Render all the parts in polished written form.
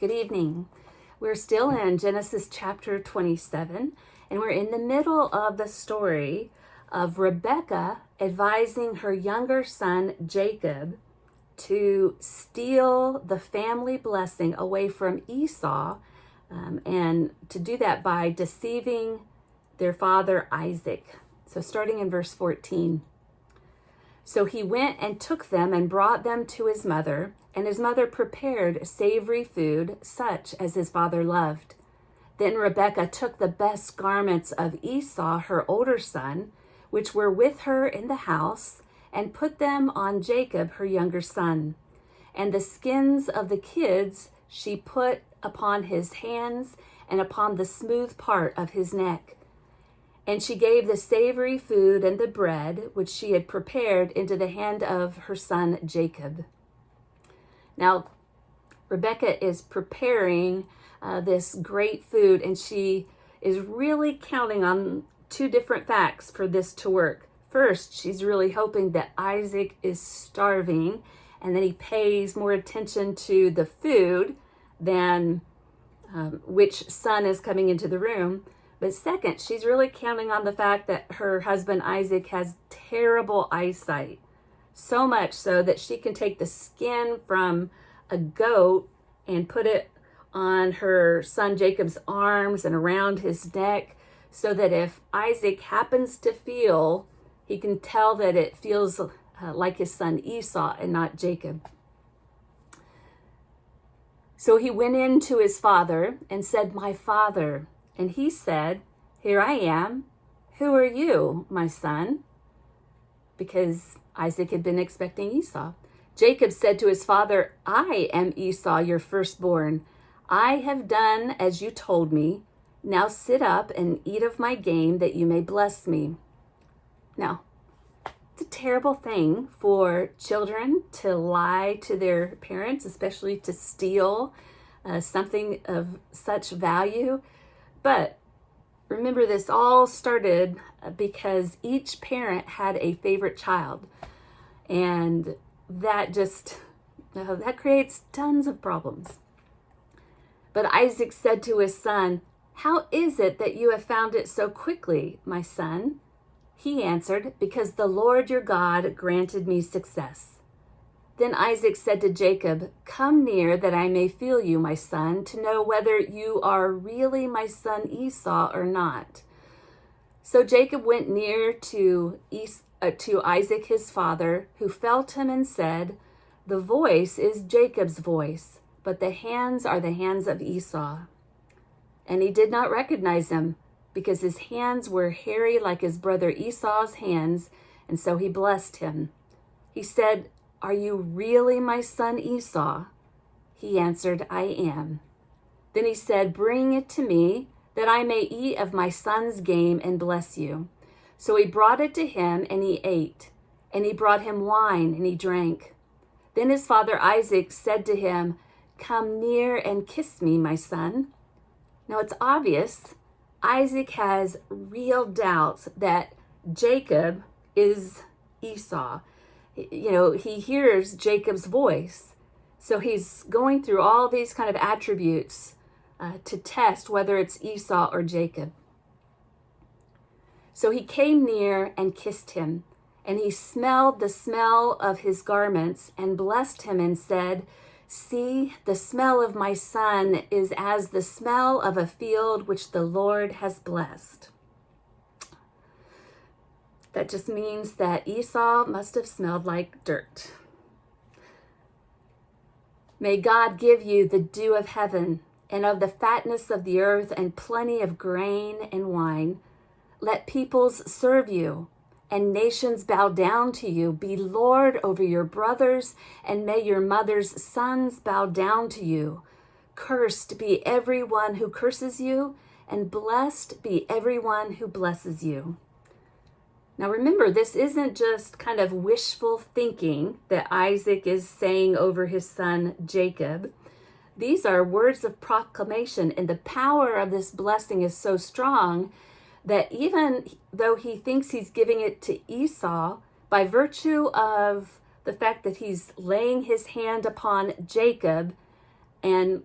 Good evening. We're still in Genesis chapter 27, and we're in the middle of the story of Rebekah advising her younger son Jacob to steal the family blessing away from Esau, and to do that by deceiving their father Isaac. So starting in verse 14. So he went and took them and brought them to his mother, and his mother prepared savory food, such as his father loved. Then Rebekah took the best garments of Esau, her older son, which were with her in the house, and put them on Jacob, her younger son. And the skins of the kids she put upon his hands and upon the smooth part of his neck. And she gave the savory food and the bread, which she had prepared, into the hand of her son Jacob. Now, Rebekah is preparing this great food, and she is really counting on two different facts for this to work. First, she's really hoping that Isaac is starving, and that he pays more attention to the food than which son is coming into the room. But second, she's really counting on the fact that her husband Isaac has terrible eyesight. So much so that she can take the skin from a goat and put it on her son Jacob's arms and around his neck, so that if Isaac happens to feel, he can tell that it feels like his son Esau and not Jacob. So he went in to his father and said, "My father." And he said, "Here I am. Who are you, my son?" Because Isaac had been expecting Esau. Jacob said to his father, "I am Esau, your firstborn. I have done as you told me. Now sit up and eat of my game, that you may bless me." Now, it's a terrible thing for children to lie to their parents, especially to steal something of such value. But remember, this all started because each parent had a favorite child, and that creates tons of problems. But Isaac said to his son, "How is it that you have found it so quickly, my son?" He answered, "Because the Lord your God granted me success." Then Isaac said to Jacob, "Come near, that I may feel you, my son, to know whether you are really my son Esau or not." So Jacob went near to Isaac his father, who felt him and said, "The voice is Jacob's voice, but the hands are the hands of Esau." And he did not recognize him, because his hands were hairy like his brother Esau's hands, and so he blessed him. He said, "Are you really my son Esau?" He answered, "I am." Then he said, "Bring it to me, that I may eat of my son's game and bless you." So he brought it to him, and he ate. And he brought him wine, and he drank. Then his father Isaac said to him, "Come near and kiss me, my son." Now it's obvious Isaac has real doubts that Jacob is Esau. He hears Jacob's voice. So he's going through all these kind of attributes to test whether it's Esau or Jacob. So he came near and kissed him, and he smelled the smell of his garments and blessed him and said, "See, the smell of my son is as the smell of a field which the Lord has blessed." That just means that Esau must have smelled like dirt. "May God give you the dew of heaven and of the fatness of the earth and plenty of grain and wine. Let peoples serve you and nations bow down to you. Be Lord over your brothers, and may your mother's sons bow down to you. Cursed be everyone who curses you, and blessed be everyone who blesses you." Now remember, this isn't just kind of wishful thinking that Isaac is saying over his son Jacob. These are words of proclamation, and the power of this blessing is so strong that even though he thinks he's giving it to Esau, by virtue of the fact that he's laying his hand upon Jacob and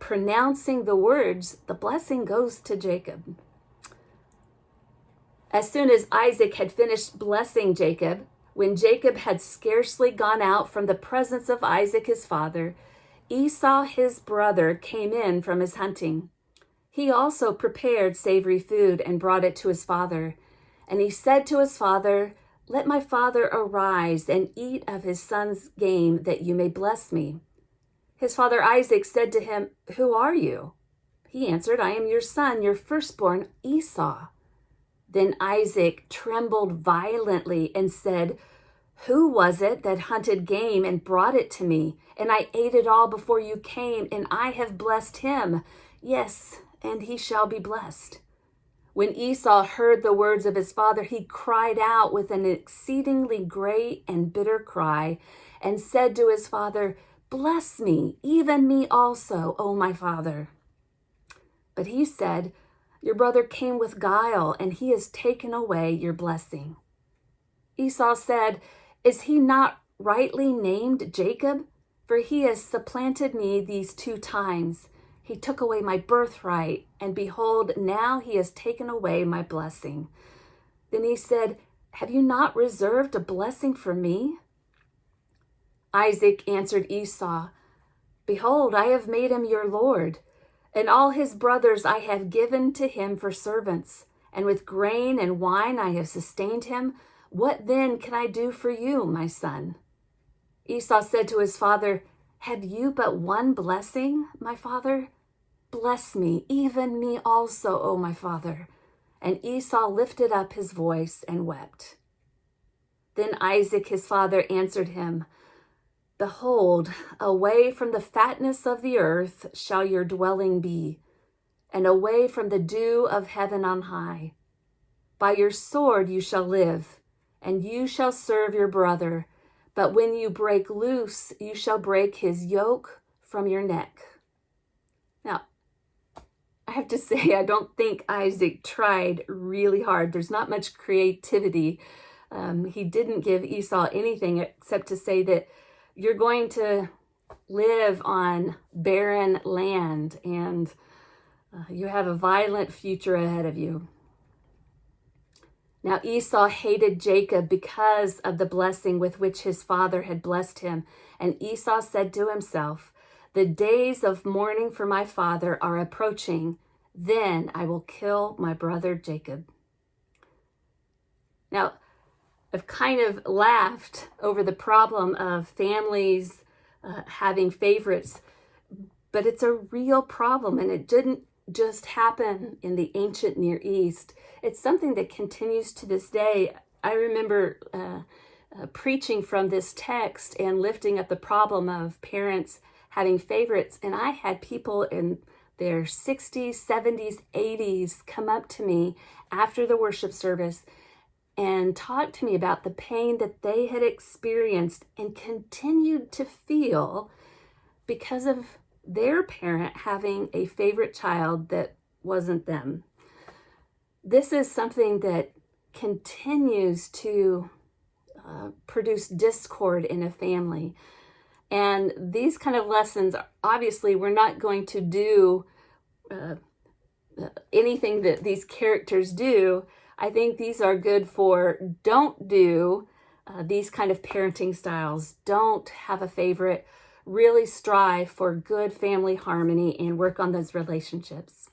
pronouncing the words, the blessing goes to Jacob. As soon as Isaac had finished blessing Jacob, when Jacob had scarcely gone out from the presence of Isaac his father, Esau his brother came in from his hunting. He also prepared savory food and brought it to his father. And he said to his father, "Let my father arise and eat of his son's game, that you may bless me." His father Isaac said to him, "Who are you?" He answered, "I am your son, your firstborn, Esau." Then Isaac trembled violently and said, "Who was it that hunted game and brought it to me? And I ate it all before you came, and I have blessed him. Yes, and he shall be blessed." When Esau heard the words of his father, he cried out with an exceedingly great and bitter cry, and said to his father, "Bless me, even me also, O my father." But he said, "Your brother came with guile, and he has taken away your blessing." Esau said, "Is he not rightly named Jacob? For he has supplanted me these 2 times. He took away my birthright, and behold, now he has taken away my blessing." Then he said, "Have you not reserved a blessing for me?" Isaac answered Esau, "Behold, I have made him your lord, and all his brothers I have given to him for servants, and with grain and wine I have sustained him. What then can I do for you, my son?" Esau said to his father, "Have you but one blessing, my father? Bless me, even me also, O my father." And Esau lifted up his voice and wept. Then Isaac his father answered him, "Behold, away from the fatness of the earth shall your dwelling be, and away from the dew of heaven on high. By your sword you shall live, and you shall serve your brother. But when you break loose, you shall break his yoke from your neck." Now, I have to say, I don't think Isaac tried really hard. There's not much creativity. He didn't give Esau anything except to say that you're going to live on barren land, and you have a violent future ahead of you. Now Esau hated Jacob because of the blessing with which his father had blessed him. And Esau said to himself, "The days of mourning for my father are approaching. Then I will kill my brother Jacob." Now, I've kind of laughed over the problem of families having favorites, but it's a real problem, and it didn't just happen in the ancient Near East. It's something that continues to this day. I remember preaching from this text and lifting up the problem of parents having favorites, and I had people in their 60s, 70s, 80s come up to me after the worship service and talk to me about the pain that they had experienced and continued to feel because of their parent having a favorite child that wasn't them. This is something that continues to produce discord in a family. And these kind of lessons, obviously, we're not going to do anything that these characters do. I think these are good for don't do these kind of parenting styles. Don't have a favorite. Really strive for good family harmony and work on those relationships.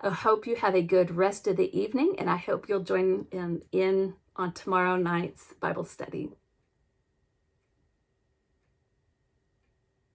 I hope you have a good rest of the evening, and I hope you'll join in on tomorrow night's Bible study.